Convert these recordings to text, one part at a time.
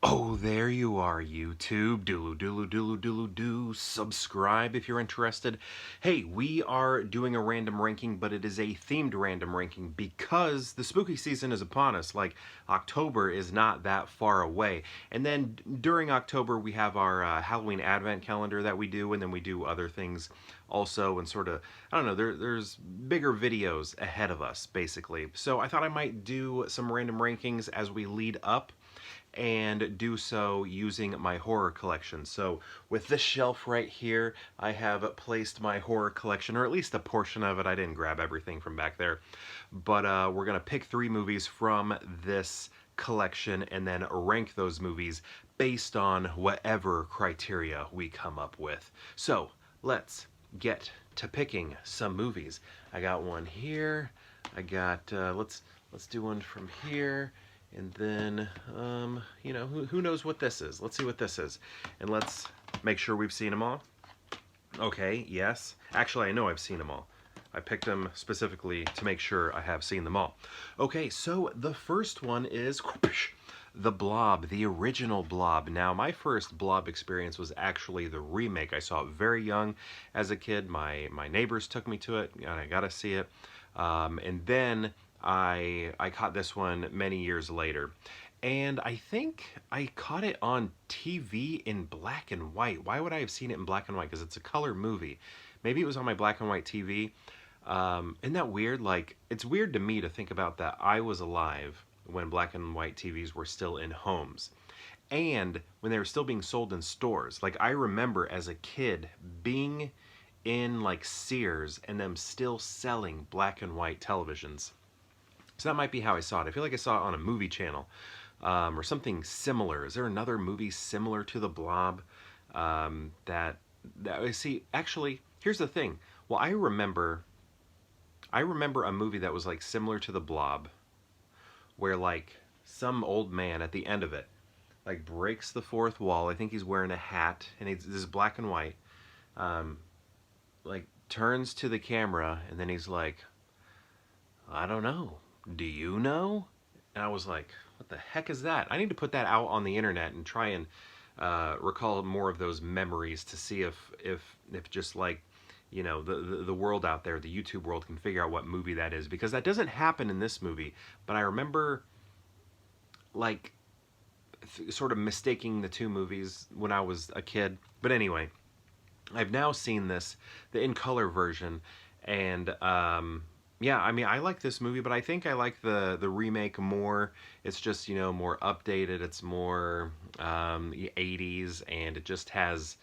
Oh, there you are, YouTube. Do. Subscribe if you're interested. Hey, we are doing a random ranking, but it is a themed random ranking because the spooky season is upon us. Like, October is not that far away. And then during October, we have our Halloween Advent calendar that we do, and then we do other things also, and sort of, I don't know, there's bigger videos ahead of us, basically. So I thought I might do some random rankings as we lead up and do so using my horror collection. So with this shelf right here, I have placed my horror collection, or at least a portion of it. I didn't grab everything from back there. But we're going to pick 3 movies from this collection and then rank those movies based on whatever criteria we come up with. So let's get to picking some movies. I got one here. I got, let's do one from here. And then, you know, who knows what this is? Let's see what this is. And let's make sure we've seen them all. Okay, yes. Actually, I know I've seen them all. I picked them specifically to make sure I have seen them all. Okay, so the first one is The Blob, the original Blob. Now, my first Blob experience was actually the remake. I saw it very young as a kid. My neighbors took me to it, and I got to see it. And then I caught this one many years later. And I think I caught it on TV in black and white. Why would I have seen it in black and white? Because it's a color movie. Maybe it was on my black and white TV. Isn't that weird? Like, it's weird to me to think about that I was alive when black and white TVs were still in homes. And when they were still being sold in stores. Like, I remember as a kid being in like Sears and them still selling black and white televisions. So that might be how I saw it. I feel like I saw it on a movie channel or something similar. Is there another movie similar to The Blob that I see? Actually, here's the thing. Well, I remember a movie that was like similar to The Blob, where like some old man at the end of it like breaks the fourth wall. I think he's wearing a hat, and this is black and white. Like turns to the camera, and then he's like, "I don't know. Do you know?" And I was like, what the heck is that? I need to put that out on the internet and try and recall more of those memories to see if just like, you know, the world out there, the YouTube world, can figure out what movie that is, because that doesn't happen in this movie. But I remember like sort of mistaking the two movies when I was a kid. But anyway, I've now seen this, the in color version, and yeah, I mean, I like this movie, but I think I like the remake more. It's just, you know, more updated. It's more 80s, and it just has,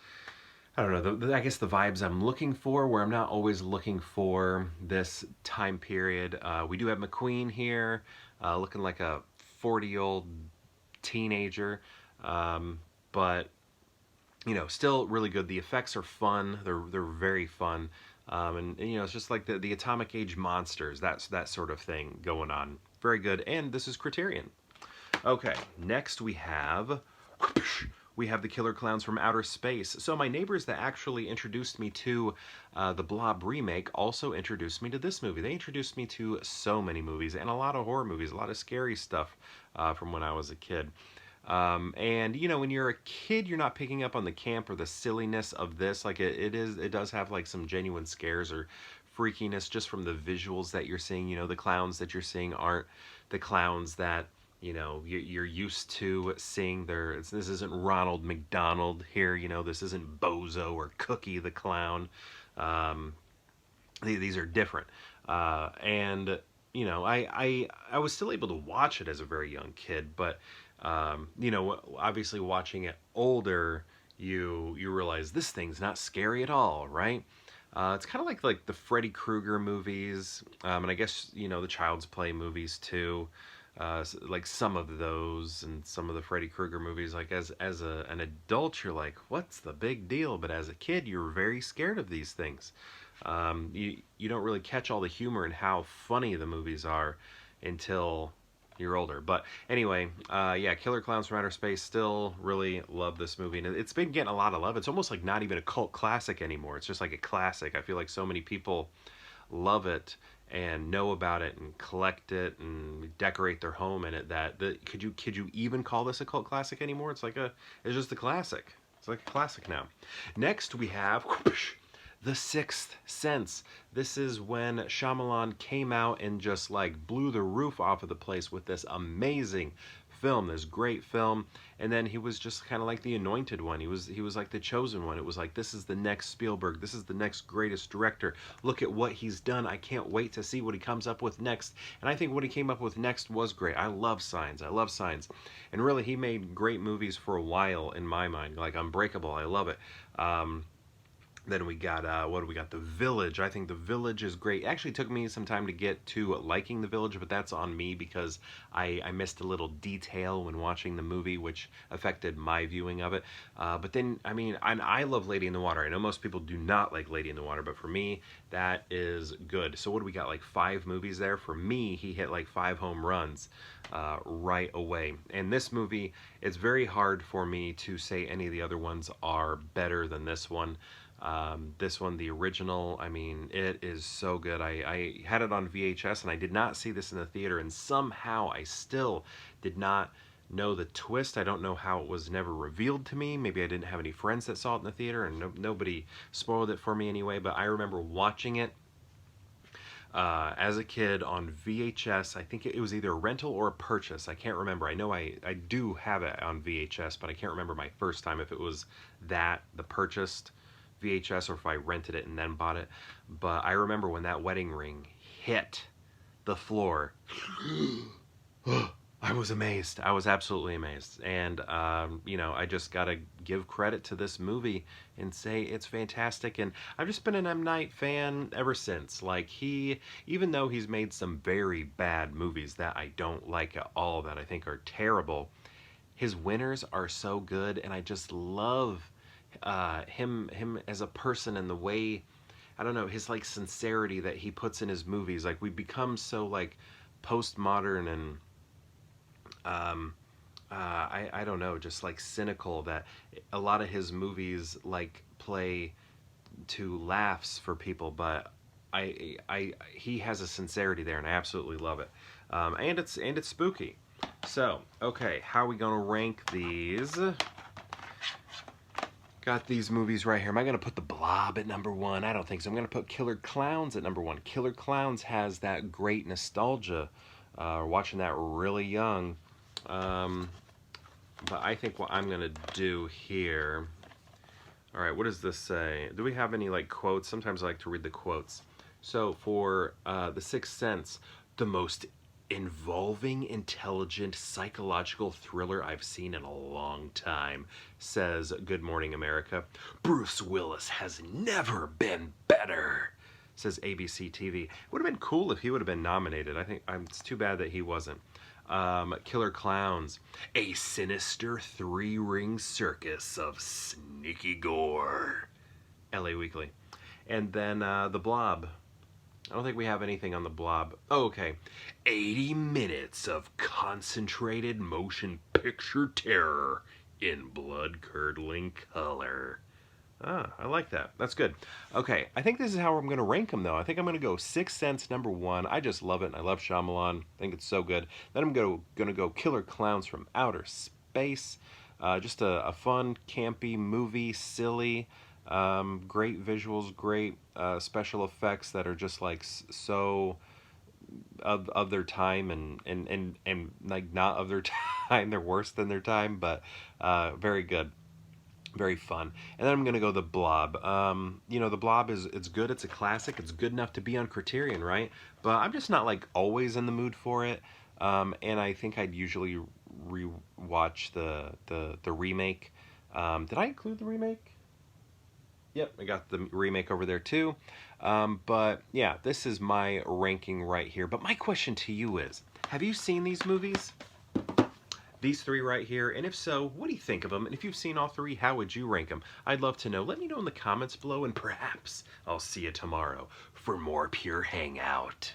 I don't know, I guess the vibes I'm looking for, where I'm not always looking for this time period. We do have McQueen here, looking like a 40-year-old teenager, but you know, still really good. The effects are fun. They're very fun. And you know, it's just like the atomic age monsters, that sort of thing going on. Very good. And this is Criterion. Okay, next we have the Killer Clowns from Outer Space. So my neighbors that actually introduced me to the Blob remake also introduced me to this movie. They introduced me to so many movies, and a lot of horror movies, a lot of scary stuff from when I was a kid. And you know, when you're a kid, you're not picking up on the camp or the silliness of this. Like it does have like some genuine scares or freakiness just from the visuals that you're seeing. You know, the clowns that you're seeing aren't the clowns that, you know, you're used to seeing. This isn't Ronald McDonald here. You know, this isn't Bozo or Cookie the Clown. These are different. And you know, I was still able to watch it as a very young kid, but you know, obviously watching it older, you realize this thing's not scary at all, right? It's kind of like the Freddy Krueger movies, and I guess, you know, the Child's Play movies too. Like some of those and some of the Freddy Krueger movies, like as an adult, you're like, what's the big deal? But as a kid, you're very scared of these things. You don't really catch all the humor and how funny the movies are until you're older. But anyway, yeah, Killer Clowns from Outer Space, still really love this movie. And it's been getting a lot of love. It's almost like not even a cult classic anymore. It's just like a classic. I feel like so many people love it. and know about it and collect it and decorate their home in it, could you even call this a cult classic anymore? It's just a classic. It's like a classic now. Next we have The Sixth Sense. This is when Shyamalan came out and just like blew the roof off of the place with this amazing film, this great film. And then he was just kind of like the anointed one. He was like the chosen one. It was like, this is the next Spielberg. This is the next greatest director. Look at what he's done. I can't wait to see what he comes up with next. And I think what he came up with next was great. I love Signs. I love Signs. And really, he made great movies for a while in my mind. Like Unbreakable. I love it. Then we got, what do we got? The Village. I think The Village is great. It actually took me some time to get to liking The Village, but that's on me because I missed a little detail when watching the movie, which affected my viewing of it. But then, I mean, I love Lady in the Water. I know most people do not like Lady in the Water, but for me, that is good. So what do we got? Like 5 movies there? For me, he hit like 5 home runs right away. And this movie, it's very hard for me to say any of the other ones are better than this one. This one, the original, I mean, it is so good. I had it on VHS and I did not see this in the theater, and somehow I still did not know the twist. I don't know how it was never revealed to me. Maybe I didn't have any friends that saw it in the theater, and nobody spoiled it for me anyway, but I remember watching it as a kid on VHS. I think it was either a rental or a purchase. I can't remember. I know I do have it on VHS, but I can't remember my first time, if it was the purchased VHS or if I rented it and then bought it. But I remember when that wedding ring hit the floor, I was amazed. I was absolutely amazed. And, you know, I just got to give credit to this movie and say it's fantastic. And I've just been an M. Night fan ever since. Like, even though he's made some very bad movies that I don't like at all, that I think are terrible, his winners are so good, and I just love him as a person, and the way, I don't know, his like sincerity that he puts in his movies. Like, we become so like postmodern and I don't know, just like cynical, that a lot of his movies like play to laughs for people, but he has a sincerity there, and I absolutely love it. And it's spooky. So, okay, how are we gonna rank these? Got these movies right here. Am I going to put The Blob at number 1? I don't think so. I'm going to put Killer Clowns at number 1. Killer Clowns has that great nostalgia. Watching that really young. But I think what I'm going to do here... Alright, what does this say? Do we have any like quotes? Sometimes I like to read the quotes. So for The Sixth Sense, the most involving, intelligent, psychological thriller I've seen in a long time, says Good Morning America. Bruce Willis has never been better, says ABC TV. It would have been cool if he would have been nominated. I think it's too bad that he wasn't. Killer Clowns, a sinister 3-ring circus of sneaky gore, LA Weekly. And then The Blob. I don't think we have anything on The Blob. Oh, okay. 80 minutes of concentrated motion picture terror in blood-curdling color. Ah, I like that. That's good. Okay, I think this is how I'm going to rank them, though. I think I'm going to go Sixth Sense number 1. I just love it, and I love Shyamalan. I think it's so good. Then I'm going to go Killer Clowns from Outer Space. Just a fun, campy movie, silly. Great visuals, great special effects that are just like so of their time, and like not of their time. They're worse than their time, but very good, very fun. And then I'm gonna go The Blob. You know, The Blob it's good. It's a classic. It's good enough to be on Criterion, right? But I'm just not like always in the mood for it. And I think I'd usually rewatch the remake. Did I include the remake? Yep, I got the remake over there too. But yeah, this is my ranking right here. But my question to you is, have you seen these movies? These 3 right here, and if so, what do you think of them? And if you've seen all 3, how would you rank them? I'd love to know. Let me know in the comments below, and perhaps I'll see you tomorrow for more Pure Hangout.